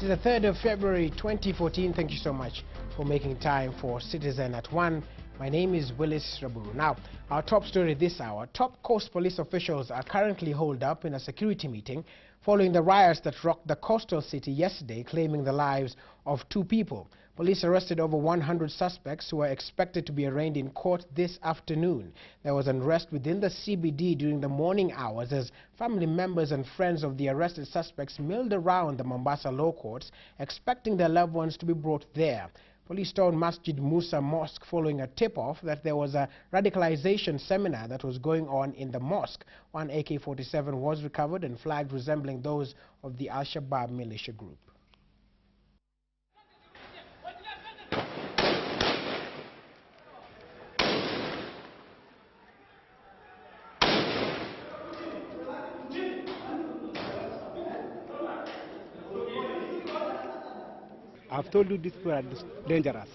It is the 3rd of February 2014. Thank you so much for making time for Citizen at 1. My name is Willis Raburu. Now, our top story this hour. Top Coast police officials are currently holed up in a security meeting following the riots that rocked the coastal city yesterday, claiming the lives of 2 people. Police arrested over 100 suspects who are expected to be arraigned in court this afternoon. There was unrest within the CBD during the morning hours as family members and friends of the arrested suspects milled around the Mombasa law courts, expecting their loved ones to be brought there. Police stormed Masjid Musa Mosque following a tip-off that there was a radicalization seminar that was going on in the mosque. One AK-47 was recovered and flagged resembling those of the Al-Shabaab militia group. I've told you these people are dangerous.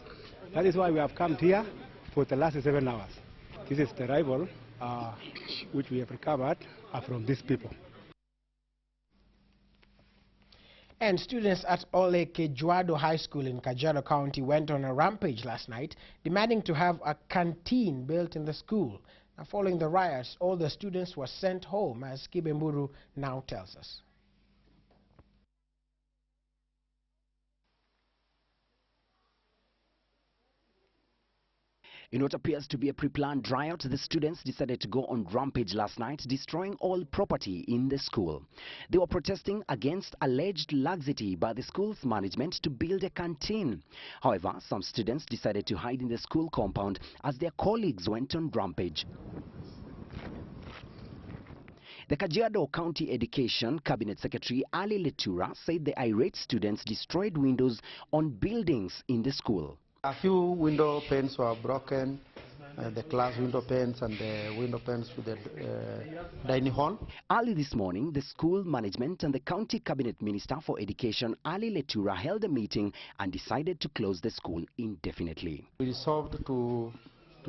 That is why we have come here for the last 7 hours. This is the rifle which we have recovered from these people. And students at Ole Kejuado High School in Kajiado County went on a rampage last night, demanding to have a canteen built in the school. Now, following the riots, all the students were sent home, as Kibemburu now tells us. In what appears to be a pre-planned riot, the students decided to go on rampage last night, destroying all property in the school. They were protesting against alleged laxity by the school's management to build a canteen. However, some students decided to hide in the school compound as their colleagues went on rampage. The Kajiado County Education Cabinet Secretary Ali Letura said the irate students destroyed windows on buildings in the school. A few window panes were broken, the class window panes and the window panes to the dining hall. Early this morning, the school management and the County Cabinet Minister for Education, Ali Letura, held a meeting and decided to close the school indefinitely. We resolved to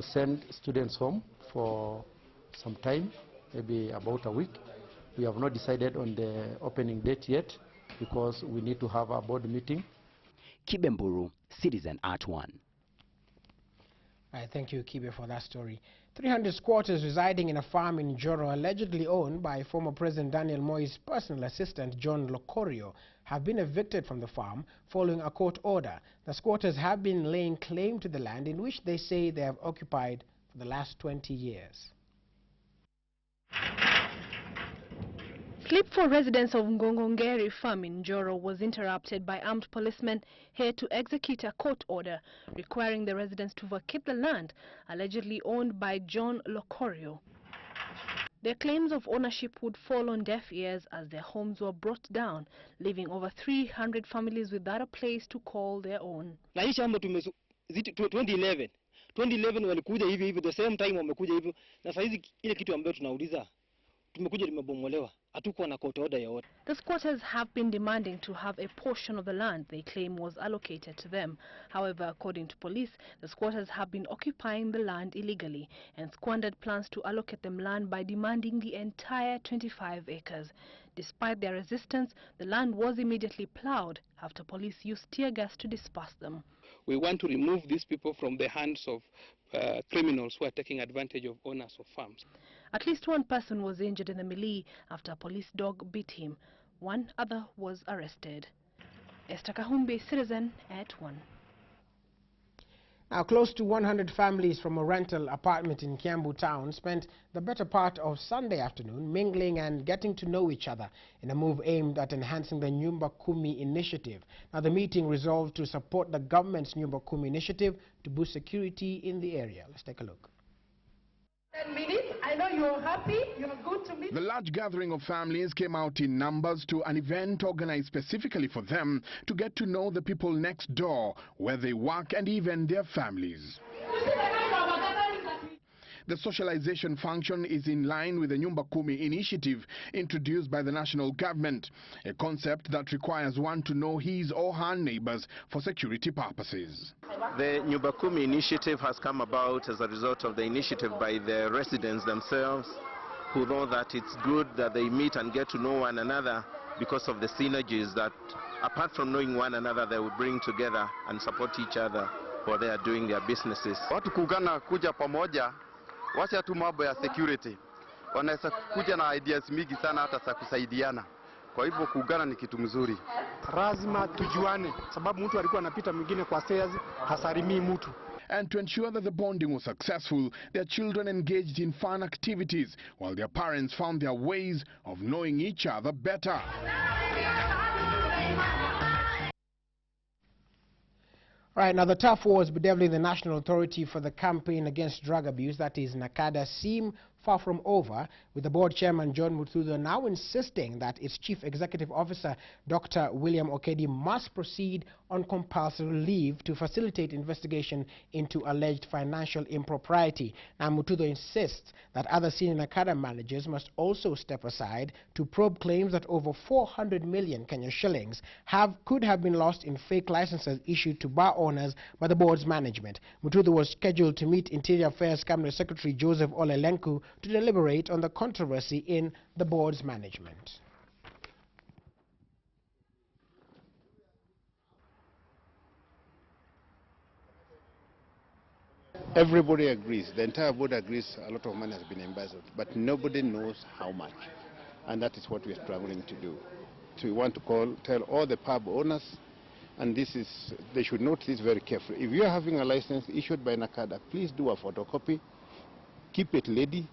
send students home for some time, maybe about a week. We have not decided on the opening date yet because we need to have a board meeting. Kibemburu, Citizen at 1. Thank you, Kibe, for that story. 300 squatters residing in a farm in Joro, allegedly owned by former President Daniel Moi's personal assistant, John Locorio, have been evicted from the farm following a court order. The squatters have been laying claim to the land in which they say they have occupied for the last 20 years. Sleep for residents of Ngongongeri farm in Joro was interrupted by armed policemen here to execute a court order requiring the residents to vacate the land allegedly owned by John Locorio. Their claims of ownership would fall on deaf ears as their homes were brought down, leaving over 300 families without a place to call their own. Na hii shamba 2011 walikuja hivi the same time wamekuja hivi, na saizi ile kitu ambayo tunauliza tumekuja limebomolewa. The squatters have been demanding to have a portion of the land they claim was allocated to them. However, according to police, the squatters have been occupying the land illegally and squandered plans to allocate them land by demanding the entire 25 acres. Despite their resistance, the land was immediately plowed after police used tear gas to disperse them. We want to remove these people from the hands of criminals who are taking advantage of owners of farms. At least one person was injured in the melee after a police dog bit him. One other was arrested. Esther Kahumbi, Citizen at 1. Now, close to 100 families from a rental apartment in Kiambu town spent the better part of Sunday afternoon mingling and getting to know each other in a move aimed at enhancing the Nyumba Kumi initiative. Now, the meeting resolved to support the government's Nyumba Kumi initiative to boost security in the area. Let's take a look. 10 minutes. I know you're happy. You're good to me. The large gathering of families came out in numbers to an event organized specifically for them to get to know the people next door, where they work, and even their families. The socialization function is in line with the Nyumba Kumi initiative introduced by the national government, a concept that requires one to know his or her neighbors for security purposes. The Nyumba Kumi initiative has come about as a result of the initiative by the residents themselves, who know that it's good that they meet and get to know one another because of the synergies that, apart from knowing one another, they will bring together and support each other while they are doing their businesses. Watu kuungana kuja pamoja, wacha tu mambo ya security. Wanaweza kuja na ideas mingi sana hata za kusaidiana. Kwa hivyo kuungana ni kitu mzuri. Lazima tujuane, sababu mtu alikuwa anapita mwingine kwa stairs, hasalimii mtu. And to ensure that the bonding was successful, their children engaged in fun activities, while their parents found their ways of knowing each other better. Right, now the tough wars bedeviling the National Authority for the Campaign Against Drug Abuse, that is NACADA, seem far from over, with the board chairman John Muthudo now insisting that its chief executive officer Dr. William Okedi must proceed on compulsory leave to facilitate investigation into alleged financial impropriety. Now Muthudo insists that other senior NACADA managers must also step aside to probe claims that over 400 million Kenya shillings could have been lost in fake licenses issued to bar owners by the board's management. Muthudo was scheduled to meet Interior Affairs Cabinet Secretary Joseph Olelenku to deliberate on the controversy in the board's management. Everybody agrees, the entire board agrees a lot of money has been embezzled, but nobody knows how much. And that is what we are struggling to do. So we want to tell all the pub owners, and they should note this very carefully. If you are having a license issued by NACADA, please do a photocopy, keep it ready,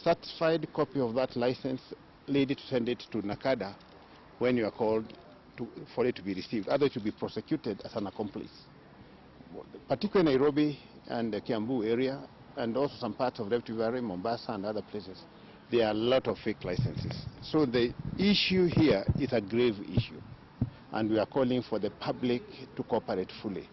certified copy of that license, ready to send it to NACADA when you are called for it to be received. Otherwise, you'll be prosecuted as an accomplice. Particularly Nairobi and the Kiambu area, and also some parts of Rift Valley, Mombasa and other places, there are a lot of fake licenses. So the issue here is a grave issue, and we are calling for the public to cooperate fully.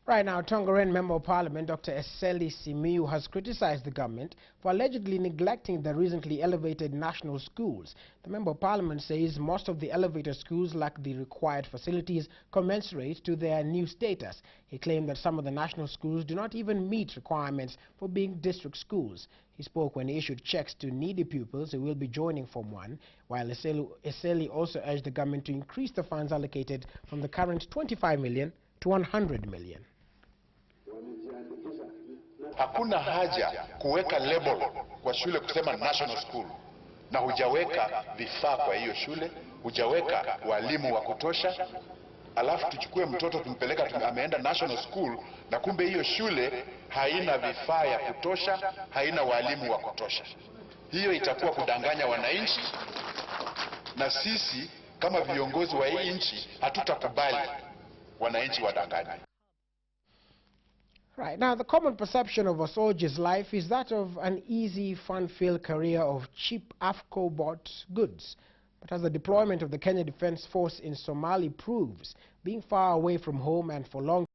Right now, Tongaren Member of Parliament Dr. Eseli Simiyu has criticized the government for allegedly neglecting the recently elevated national schools. The Member of Parliament says most of the elevated schools lack the required facilities commensurate to their new status. He claimed that some of the national schools do not even meet requirements for being district schools. He spoke when he issued checks to needy pupils who will be joining Form 1, while Eseli also urged the government to increase the funds allocated from the current 25 million to 100 million. Hakuna haja kuweka label kwa shule kusema national school na hujaweka vifaa kwa hiyo shule, hujaweka walimu wa kutosha, alafu tuchukue mtoto tumpeleka ameenda national school na kumbe hiyo shule haina vifaa ya kutosha, haina walimu wa kutosha. Hiyo itakuwa kudanganya wananchi, na sisi kama viongozi wa hii nchi hatutakubali wananchi wadanganye. Right, now the common perception of a soldier's life is that of an easy, fun-filled career of cheap AFCO-bought goods. But as the deployment of the Kenya Defence Force in Somalia proves, being far away from home and for long